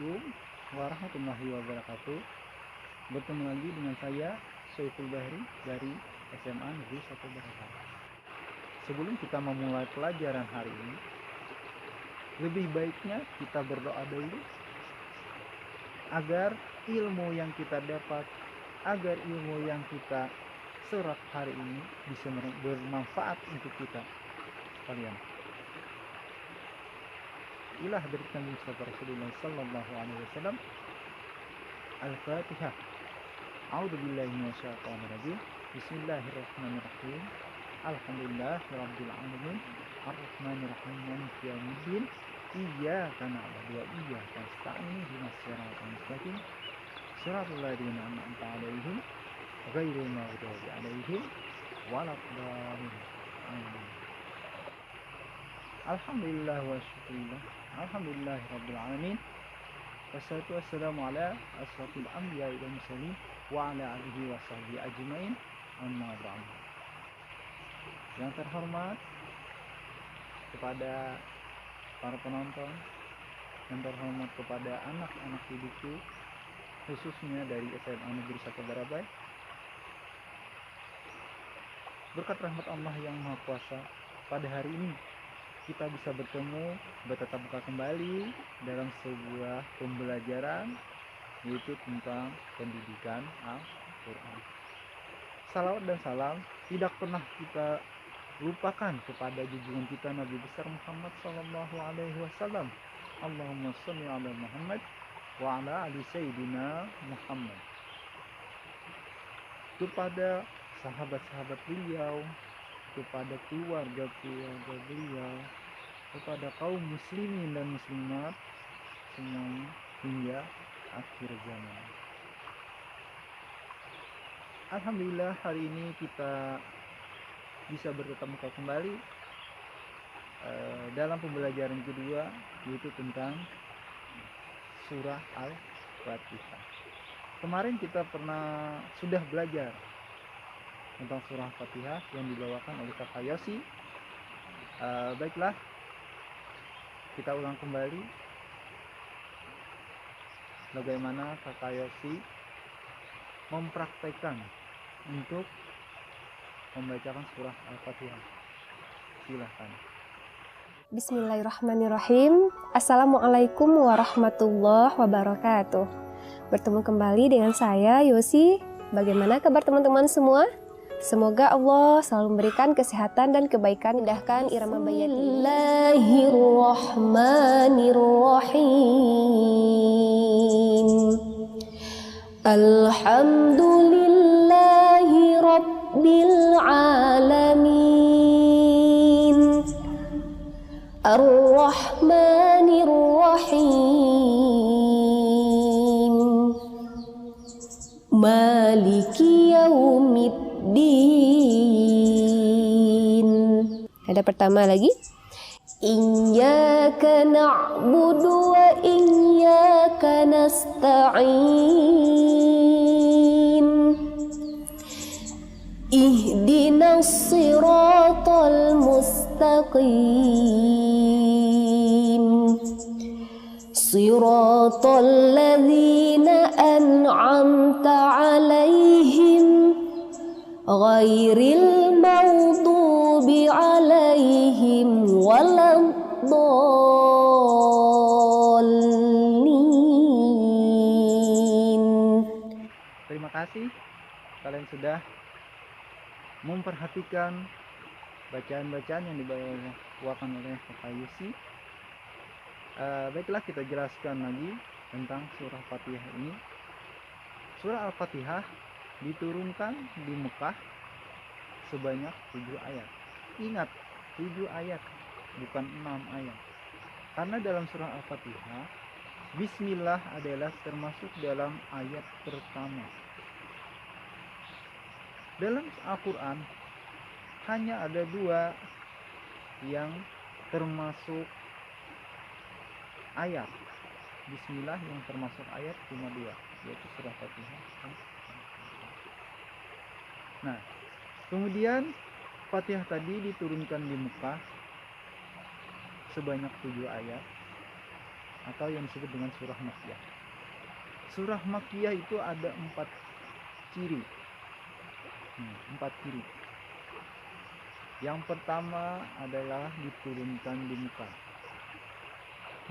Assalamualaikum warahmatullahi wabarakatuh. Bertemu lagi dengan saya Soiful Bahri dari SMA Negeri 1 Barakai. Sebelum kita memulai pelajaran hari ini, lebih baiknya kita berdoa dulu agar ilmu yang kita dapat, agar ilmu yang kita serap hari ini bisa bermanfaat untuk kita sekalian. Ilah dari Nabi Rasulullah sallallahu alaihi wasallam. Al-Fatihah. A'udzubillahi minasyaitonir rajim. Bismillahirrahmanirrahim. Alhamdulillahirabbil alamin. Arrahmanirrahim. Maliki yaumiddin. Iyyaka na'budu wa iyyaka nasta'in. Ihdinas siratal mustaqim. Shiratal ladzina an'amta 'alaihim ghairil maghdubi 'alaihim waladdallin. Amin. Alhamdulillah wa syukurillah. Alhamdulillahirabbil alamin. Wassalatu wassalamu ala asrofil anbiya'i wal mursalin wa ala alihi wa sahbihi ajmain. Amma ba'du. Yang terhormat kepada para penonton, yang terhormat kepada anak-anak didikku, khususnya dari SMA Negeri 1 Barabai. Berkat rahmat Allah yang Maha Kuasa, pada hari ini kita bisa bertemu, bertatap muka kembali dalam sebuah pembelajaran, yaitu tentang pendidikan Al-Quran. Salawat dan salam tidak pernah kita lupakan kepada junjungan kita Nabi besar Muhammad sallallahu alaihi wasallam. Allahumma shalli ala Muhammad wa ala ali sayyidina Muhammad. Kepada sahabat-sahabat beliau, kepada keluarga-keluarga beliau, kepada kaum muslimin dan muslimat semuanya hingga akhir zaman. Alhamdulillah hari ini kita bisa bertatap muka kembali dalam pembelajaran kedua, yaitu tentang surah Al-Fatihah. Kemarin kita sudah belajar tentang surah Al-Fatihah yang dibawakan oleh Kakak Yosi. Baiklah, kita ulang kembali bagaimana Kakak Yosi mempraktekkan untuk membacakan surah Al-Fatihah. Silahkan. Bismillahirrahmanirrahim. Assalamualaikum warahmatullahi wabarakatuh. Bertemu kembali dengan saya Yosi. Bagaimana kabar teman-teman semua? Semoga Allah selalu memberikan kesehatan dan kebaikan. Indahkan irama bayati. Bismillahirrahmanirrahim. Alhamdulillahi Rabbil alamin. Ar-Rahmanir-Rahim. Maliki yaumiddin. Ada pertama lagi. Iyyaka na'budu wa iyyaka nasta'in. Ihdinas siratal mustaqim. Siratal ladzina an'amta 'alaihim ghairil maghdubi 'alaihim waladdallin. Terima kasih kalian sudah memperhatikan bacaan-bacaan yang dibawakan oleh Kakak Yusi. Baiklah, kita jelaskan lagi tentang surah Fatihah ini. Surah Al-Fatihah diturunkan di Mekah sebanyak 7 ayat. Ingat, 7 ayat, bukan 6 ayat. Karena dalam surah Al-Fatihah, Bismillah adalah termasuk dalam ayat pertama. Dalam Al-Quran hanya ada 2 yang termasuk ayat Bismillah, yang termasuk ayat cuma 2, yaitu surah Fatihah. Nah, kemudian Fatihah tadi diturunkan di Mekah sebanyak 7 ayat. atau yang disebut dengan surah Makkiyah. Surah Makkiyah itu ada 4 ciri. 4 ciri. Yang pertama adalah diturunkan di muka.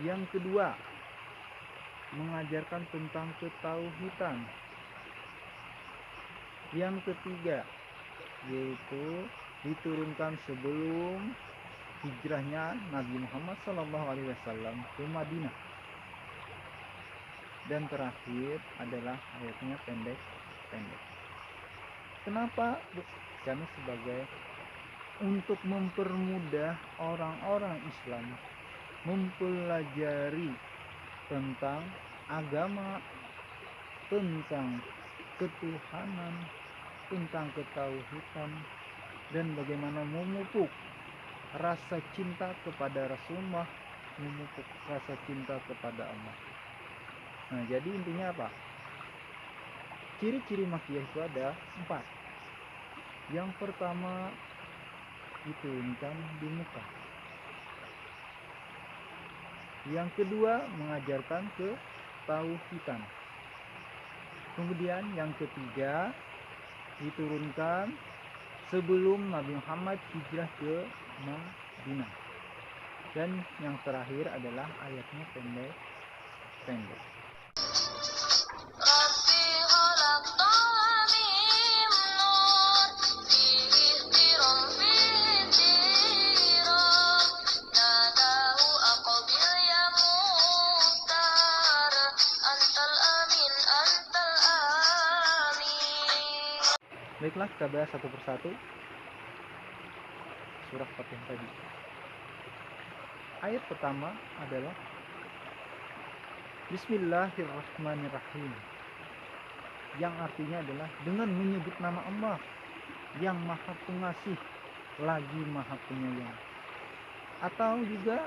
Yang kedua, mengajarkan tentang ketauhidan. Yang ketiga, yaitu diturunkan sebelum hijrahnya Nabi Muhammad SAW ke Madinah. Dan terakhir adalah ayatnya pendek. Kenapa? Karena sebagai untuk mempermudah orang-orang Islam mempelajari tentang agama, tentang ketuhanan, tentang ketauhidan, dan bagaimana memupuk rasa cinta kepada Rasulullah, memupuk rasa cinta kepada Allah. Nah, jadi intinya apa? Ciri-ciri Makkiyah itu ada 4. Yang pertama, diturunkan di muka. Yang kedua, mengajarkan ketauhidan. Kemudian yang ketiga, diturunkan sebelum Nabi Muhammad hijrah ke Madinah. Dan yang terakhir adalah ayatnya pendek. Baiklah, kita bahas satu persatu surah Fatihah tadi. Ayat pertama adalah Bismillahirrahmanirrahim, yang artinya adalah dengan menyebut nama Allah yang Maha Pengasih lagi Maha Penyayang, atau juga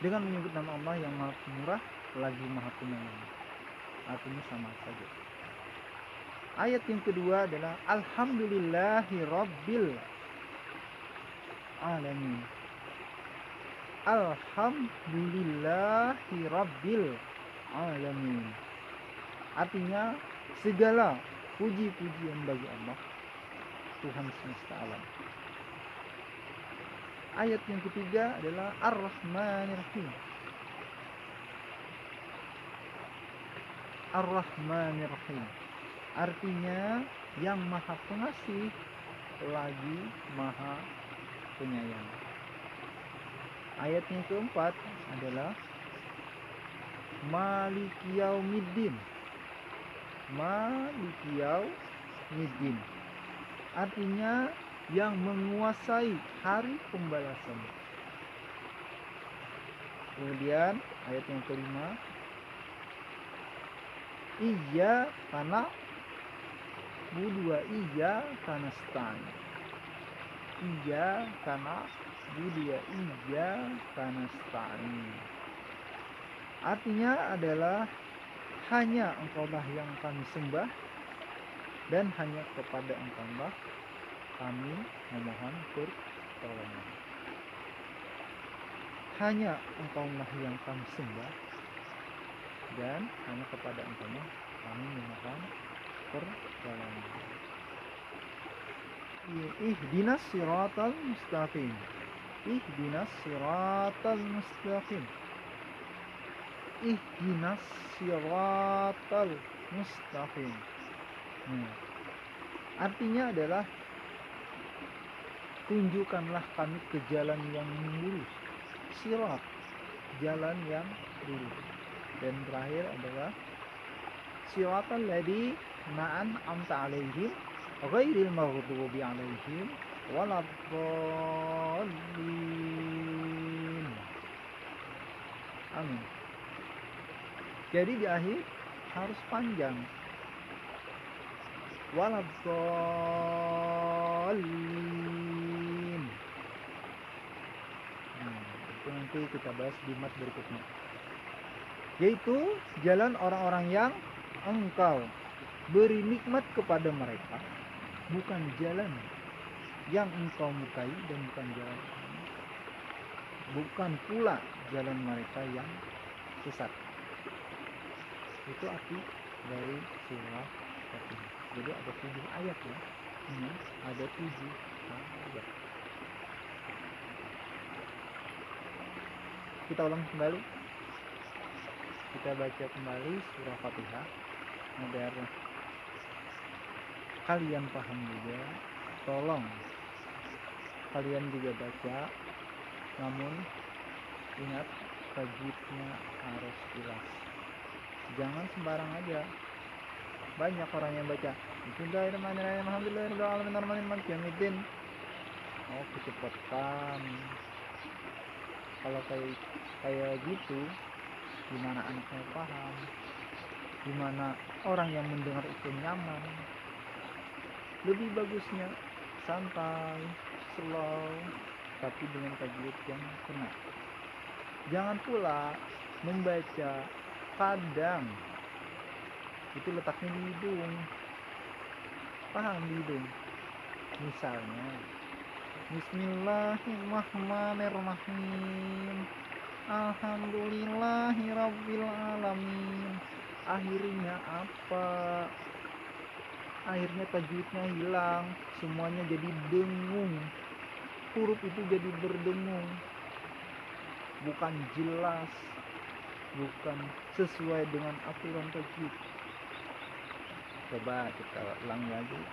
dengan menyebut nama Allah yang Maha Pemurah lagi Maha Penyayang. Artinya sama saja. Ayat yang kedua adalah Alhamdulillahi Rabbil Alamin. Alhamdulillahi Rabbil Alamin. Artinya segala puji-pujian bagi Allah, Tuhan semesta alam. Ayat yang ketiga adalah Ar-Rahmanir-Rahim. Ar-Rahmanir-Rahim. Artinya yang Maha Pengasih lagi Maha Penyayang. Ayat yang keempat adalah Maliki Yaumiddin. Maliki Yaumiddin. Artinya yang menguasai hari pembalasan. Kemudian ayat yang kelima, Iyyaka na'budu wa iyyaka nasta'in. Iyyaka na'budu wa iyyaka nasta'in. Artinya adalah hanya Engkaulah yang kami sembah dan hanya kepada Engkaulah kami memohon pertolongan. Hanya Engkaulah yang kami sembah dan hanya kepada Engkaulah kami memohon pertolongan. Ihdinas siratal mustaqim. Ihdinas siratal mustaqim. Ihdinas siratal mustaqim. Artinya adalah tunjukkanlah kami ke jalan yang lurus. Sirat, jalan yang lurus. Dan terakhir adalah siratal ladzina an'amta 'alaihim ghairil maghdubi 'alaihim waladdallin. Amin. Jadi di akhir harus panjang. Waladdallin. Itu nanti kita bahas di mat berikutnya. Yaitu jalan orang-orang yang Engkau beri nikmat kepada mereka, bukan jalan yang Engkau mukai, dan bukan pula jalan mereka yang sesat. Itu arti dari surah Fatihah. Jadi ada 7 ayat ya. Ini ada 7 ayat. Kita ulang kembali. Kita baca kembali surah Fatihah agar kalian paham juga. Tolong kalian juga baca, namun ingat tajwidnya harus jelas. Jangan sembarang aja. Banyak orang yang baca Bismillahirrahmanirrahim Alhamdulillahirrahmanirrahim Ar-Rahmanir-Rahim Maliki Yaumiddin. Oh, kecepatan. Kalau kayak gitu, gimana anaknya paham? Gimana orang yang mendengar itu nyaman? Lebih bagusnya santai, slow, tapi dengan tajwid yang benar. Jangan pula membaca kadang itu letaknya di hidung. Paham di hidung? Misalnya Bismillahirrahmanirrahim Alhamdulillahirabbil alamin. Akhirnya apa? Akhirnya tajwidnya hilang, semuanya jadi dengung. Huruf itu jadi berdengung, bukan jelas, bukan sesuai dengan aturan tajwid. Coba kita ulang lagi.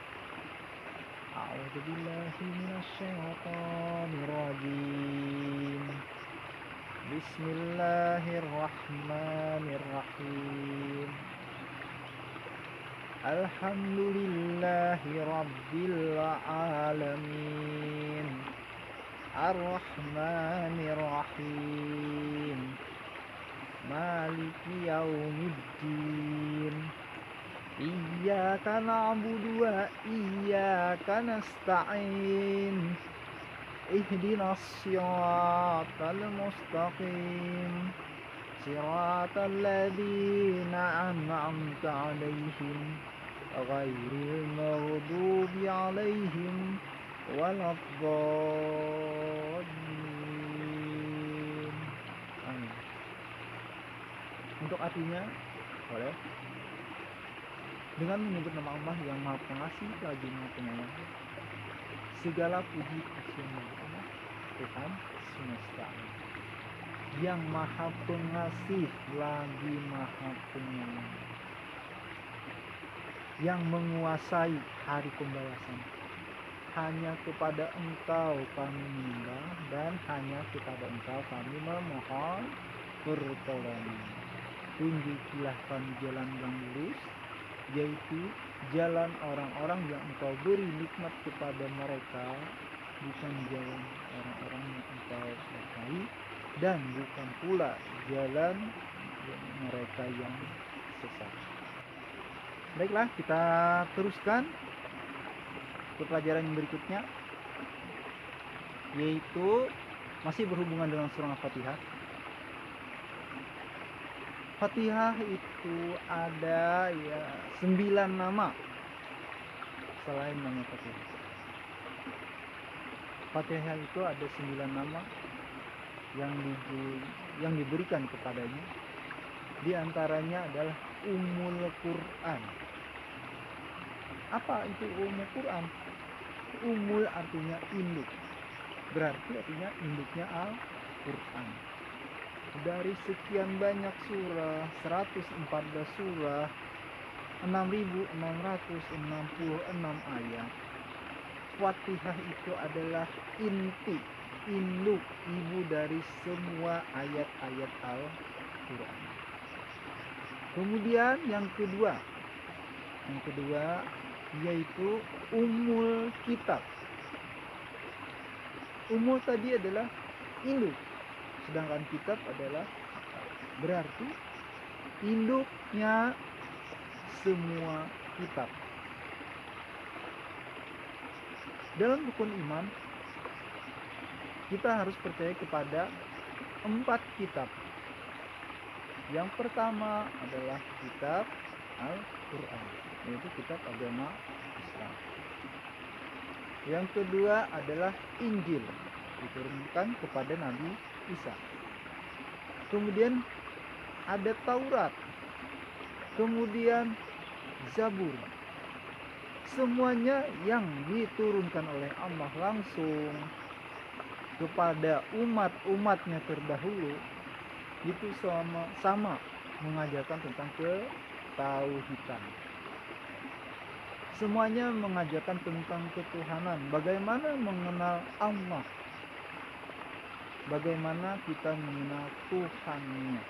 A'udzubillahi minasyaitonirrajim. Bismillahirrahmanirrahim. Alhamdulillahi rabbil alamin. Ar-Rahmanir-Rahim. Maliki yaumiddin. Iyyaka na'budu wa iyyaka nasta'in. Ihdinas siratal mustaqim. Siratal ladzina an'amta 'alaihim ghairil maghdubi 'alaihim waladdallin. Amin. Untuk artinya boleh dengan menyebut nama Allah yang Maha Pengasih lagi Maha Penyayang. Segala puji kesucian bagi Allah, Tuhan semesta yang Maha Pengasih lagi Maha Penyayang, yang menguasai hari pembalasan. Hanya kepada Engkau kami menyembah dan hanya kepada Engkau kami memohon pertolongan. Tunjukilah kami jalan yang lurus, yaitu jalan orang-orang yang Engkau beri nikmat kepada mereka, bukan jalan orang-orang yang Engkau murkai, dan bukan pula jalan mereka yang sesat. Baiklah, kita teruskan ke pelajaran yang berikutnya, yaitu masih berhubungan dengan surah Al-Fatihah. Fatihah itu ada 9 nama selain nama Fatihah. Fatihah itu ada 9 nama yang diberikan kepadanya. Di antaranya adalah Ummul Quran. Apa itu Ummul Quran? Ummul artinya induk, berarti artinya induknya Al-Quran. Dari sekian banyak surah, 114 surah, 6.666 ayat, Fatihah itu adalah inti, induk, ibu dari semua ayat-ayat Al-Quran. Kemudian yang kedua yaitu Ummul Kitab. Ummul tadi adalah induk, sedangkan kitab adalah berarti induknya semua kitab. Dalam rukun iman kita harus percaya kepada 4 kitab. Yang pertama adalah kitab Al-Quran, yaitu kitab agama Islam. Yang kedua adalah Injil, diturunkan kepada Nabi Isa. Kemudian ada Taurat, kemudian Zabur. Semuanya yang diturunkan oleh Allah langsung kepada umat-umatnya terdahulu itu sama mengajarkan tentang ketauhidan. Semuanya mengajarkan tentang ketuhanan, bagaimana mengenal Allah, bagaimana kita mengenal Tuhannya.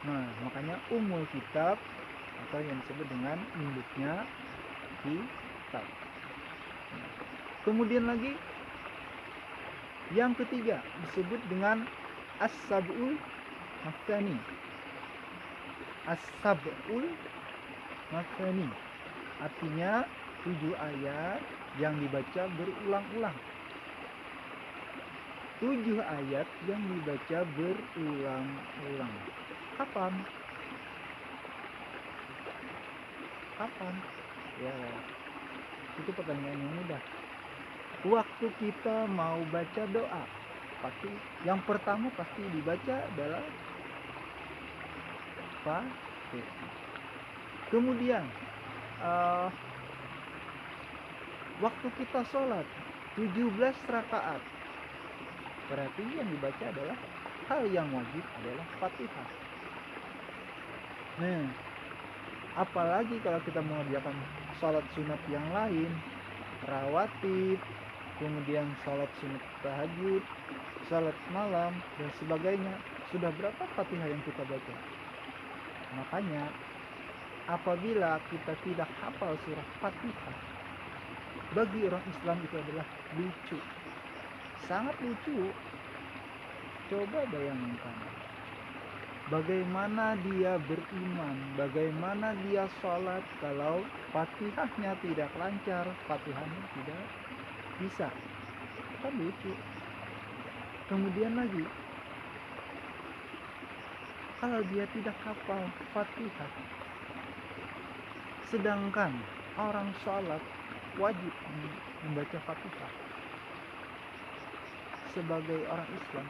Nah, makanya umul kitab atau yang disebut dengan induknya kitab. Kemudian lagi yang ketiga disebut dengan as-sab'ul mathani. As-sab'ul mathani artinya 7 ayat yang dibaca berulang-ulang. 7 ayat yang dibaca berulang-ulang. Kapan? Ya, itu pertanyaan yang mudah. Waktu kita mau baca doa, pasti yang pertama pasti dibaca adalah Fatihah. Kemudian waktu kita sholat 17 rakaat, berarti yang dibaca adalah hal yang wajib adalah Fatihah. Nah, apalagi kalau kita mengerjakan sholat sunat yang lain, rawatib, kemudian sholat sunat tahajud, sholat malam dan sebagainya, sudah berapa Fatihah yang kita baca? Makanya apabila kita tidak hafal surah Fatihah, bagi orang Islam itu adalah lucu, sangat lucu. Coba bayangkan bagaimana dia beriman, bagaimana dia sholat kalau Fatihahnya tidak lancar, Fatihahnya tidak bisa, kan lucu. Kemudian lagi, kalau dia tidak hafal Fatihah, sedangkan orang sholat wajib membaca Fatihah. Sebagai orang Islam,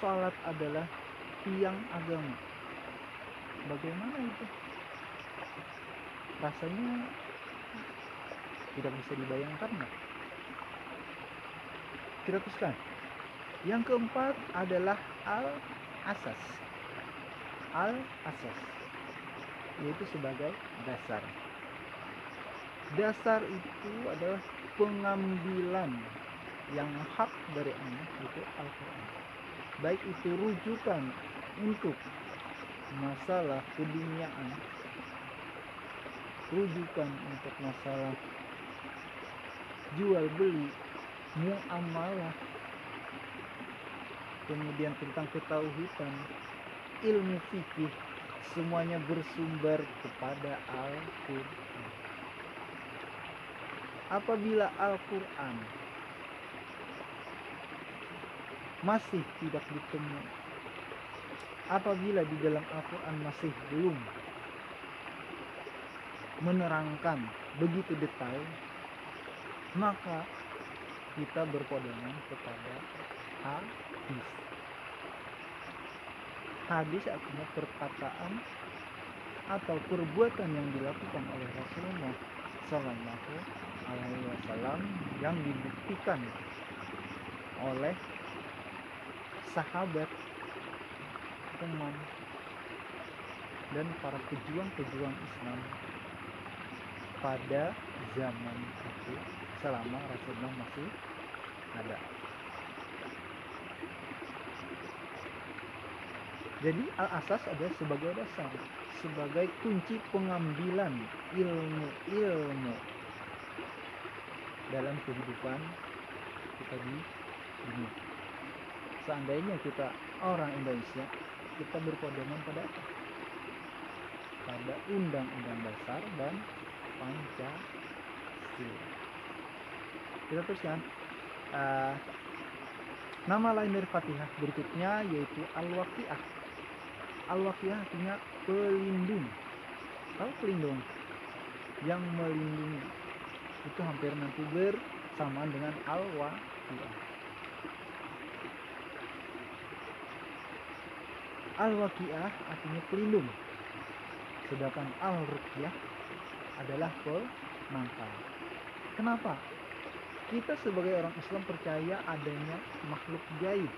sholat adalah tiang agama. Bagaimana itu? Rasanya tidak bisa dibayangkan. Kita teruskan. Yang keempat adalah al-asas. Al-asas yaitu sebagai dasar. Dasar itu adalah pengambilan yang hak dari Allah, itu Al-Quran. Baik itu rujukan untuk masalah keduniaan, rujukan untuk masalah jual beli, muamalah, kemudian tentang ketauhidan, ilmu fikih, semuanya bersumber kepada Al-Quran. Apabila Al-Quran masih tidak ditemu, apabila di dalam Al-Quran masih belum menerangkan begitu detail, maka kita berpedoman kepada hadis. Hadis artinya perkataan atau perbuatan yang dilakukan oleh Rasulullah Sallallahu Alaihi Wasallam yang dibuktikan oleh sahabat, teman, dan para pejuang-pejuang Islam pada zaman itu selama Rasulullah masih ada. Jadi al-asas adalah sebagai dasar, sebagai kunci pengambilan ilmu dalam kehidupan kita di dunia. Seandainya kita orang Indonesia, kita berpedoman pada apa? Pada Undang-Undang Dasar dan Pancasila. Kita teruskan. Nama lain dari Fatihah berikutnya yaitu Al-Waqiah. Al-Waqiah artinya pelindung. Kalau pelindung yang melindungi itu hampir nanti bersamaan dengan Al-Waqiah. Al-waqiah artinya pelindung, sedangkan al-ruqyah adalah penangkal. Kenapa? Kita sebagai orang Islam percaya adanya makhluk gaib.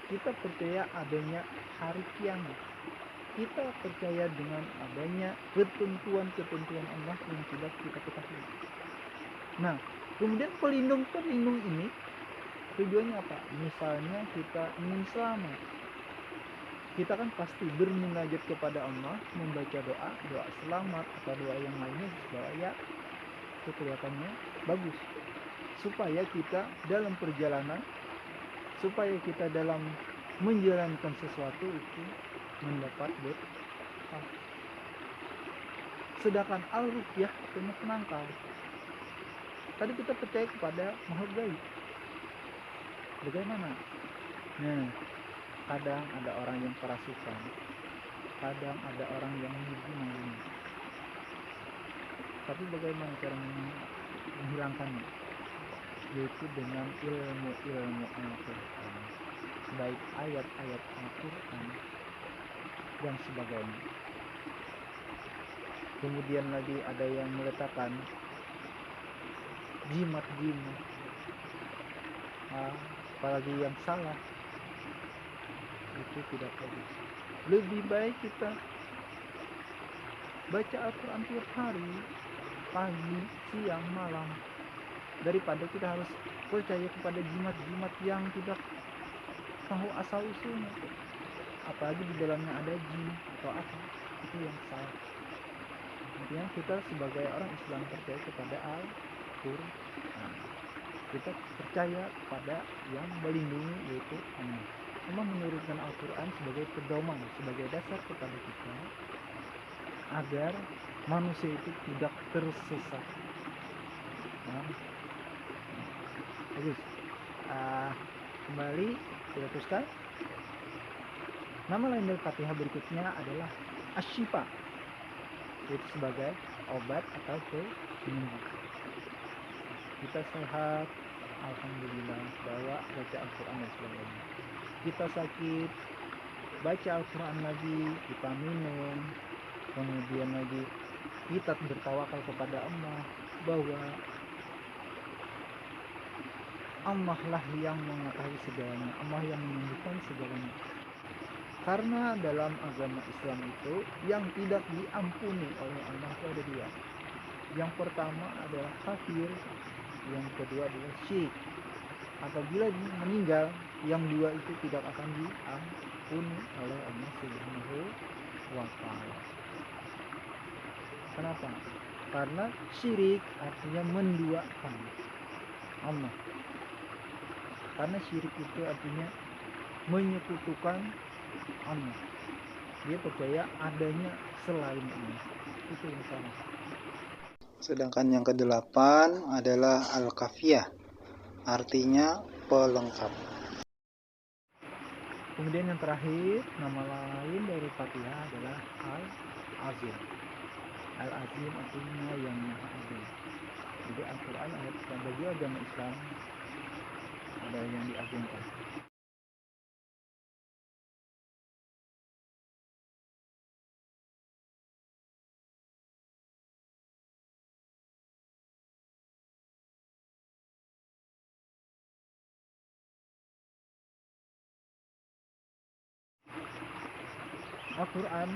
Kita percaya adanya hari kiamat. Kita percaya dengan adanya ketentuan-ketentuan Allah yang tidak kita ketahui. Nah, kemudian pelindung-pelindung ini tujuannya apa? Misalnya kita ingin selamat, kita kan pasti bermunajat kepada Allah, membaca doa selamat atau doa yang lainnya supaya itu kelihatannya bagus, supaya kita dalam perjalanan, supaya kita dalam menjalankan sesuatu itu mendapat berkah. Sedangkan al-ruqyah artinya penangkal. Tadi kita percaya kepada makhluk gaib. Bagaimana? Nah, kadang ada orang yang kerasukan, kadang ada orang yang menghubungi. Tapi bagaimana cara menghilangkannya? Yaitu dengan ilmu-ilmu Al-Quran, baik ayat-ayat Al-Quran dan sebagainya. Kemudian lagi ada yang meletakkan jimat-jimat, apalagi yang salah, itu tidak bagus. Lebih baik kita baca Al-Quran tiap hari, pagi, siang, malam, daripada kita harus percaya kepada jimat-jimat yang tidak tahu asal usulnya, apalagi di dalamnya ada jin atau apa. Itu yang salah. Intinya kita sebagai orang Islam percaya kepada Al-Quran. Kita percaya kepada yang melindungi, yaitu Allah. Allah menurunkan Al-Quran sebagai pedoman, sebagai dasar kepada kita agar manusia itu tidak tersesat. Bagus. Kembali kita teruskan. Nama lain dari Fatihah berikutnya adalah Asy-Syifa, yaitu sebagai obat atau penyembuh. Kita sehat, alhamdulillah, bawa baca Al-Quran dan sebagainya. Kita sakit, baca Al-Quran lagi, kita minum, kemudian lagi kita bertawakal kepada Allah bahwa Allah lah yang mengetahui segalanya, Allah yang menyembuhkan segalanya. Karena dalam agama Islam itu yang tidak diampuni oleh Allah itu ada dua. Yang pertama adalah kafir, yang kedua adalah syirik. Apabila meninggal, yang dua itu tidak akan diampuni oleh Allah Subhanahu wa Ta'ala. Kenapa? Karena syirik artinya menduakan Allah. Karena syirik itu artinya menyekutukan Allah. Dia percaya adanya selain Allah. Itu yang salah. Sedangkan yang kedelapan adalah Al-Kafiyah, artinya pelengkap. Kemudian yang terakhir, nama lain dari Fatihah adalah Al-Azim. Al-Azim artinya yang Maha Agung. Jadi Al-Quran bagi agama Islam ada yang diagungkan. Al-Quran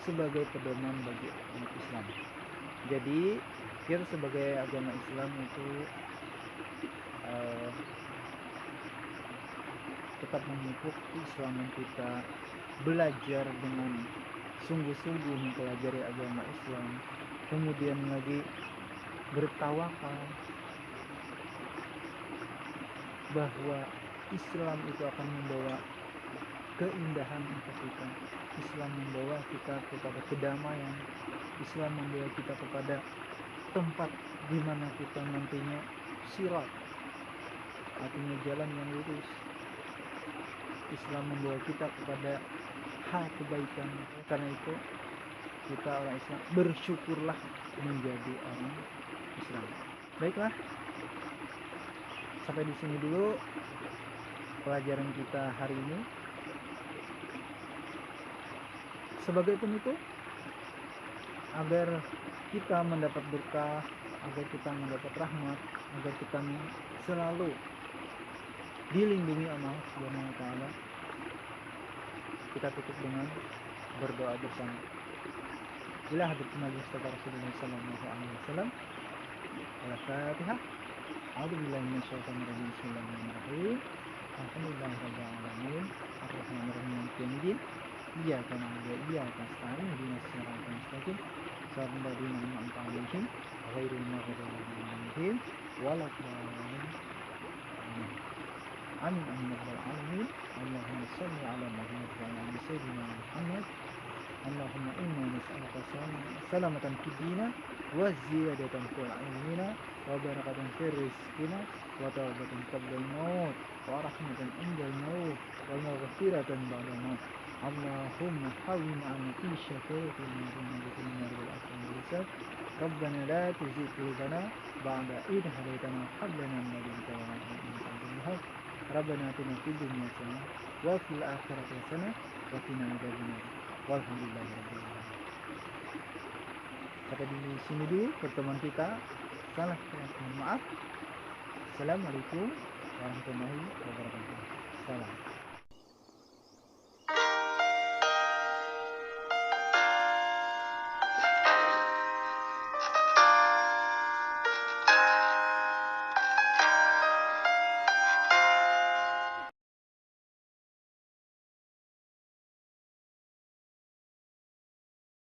sebagai pedoman bagi umat Islam. Jadi kita sebagai agama Islam itu tetap memupuk keislaman kita, belajar dengan sungguh-sungguh mempelajari agama Islam, kemudian lagi bertawakal bahwa Islam itu akan membawa keindahan untuk kita. Islam membawa kita kepada kedamaian. Islam membawa kita kepada tempat di mana kita nantinya sirat, artinya jalan yang lurus. Islam membawa kita kepada hal kebaikan. Karena itu kita orang Islam bersyukurlah menjadi orang Islam. Baiklah, sampai di sini dulu pelajaran kita hari ini. sebagai penutup, agar kita mendapat berkah, agar kita mendapat rahmat, agar kita selalu dilindungi Allah Subhanahu wa taala, kita tutup dengan berdoa bersama. Ila hadratin Nabi Rasulullah sallallahu alaihi wasallam. Al-Fatihah. A'udzubillahi minasyaitonir rajim. Bismillahirrahmanirrahim. Alhamdulillahirabbil alamin. Arrahmanirrahim. Maliki yaumiddin. Iyyaka na'budu wa iyyaka nasta'in. Ihdinas siratal mustaqim. Shiratal ladzina an'amta 'alaihim ghairil maghdubi 'alaihim waladdallin. Amin amin ya rabbal alamin. Allahumma shalli ala Muhammad wa ala sayyidina Muhammad. Allahumma inna nas'aluka salamatan fid dina wa ziyadatan fil ilmina wa barakatan fir rizqina wa tawbatan qabla al-maut wa rahmatan inda al-maut wa maghfiratan ba'da al-maut. Allahumma hawwin 'anna fi syafa'ati nabiyyina Muhammad wal akhir. Rabbana la tuzigh qulubana ba'da idh hadaytana wa hab lana min ladunka rahmatan innaka antal wahhab. Rabbana atina fid dunya hasanah wa fil akhirati hasanah wa qina adzabannar. Walhamdulillahirabbil alamin. Sampai di sini dulu pertemuan kita. Salah mohon maaf. Assalamualaikum warahmatullahi wabarakatuh. Salam.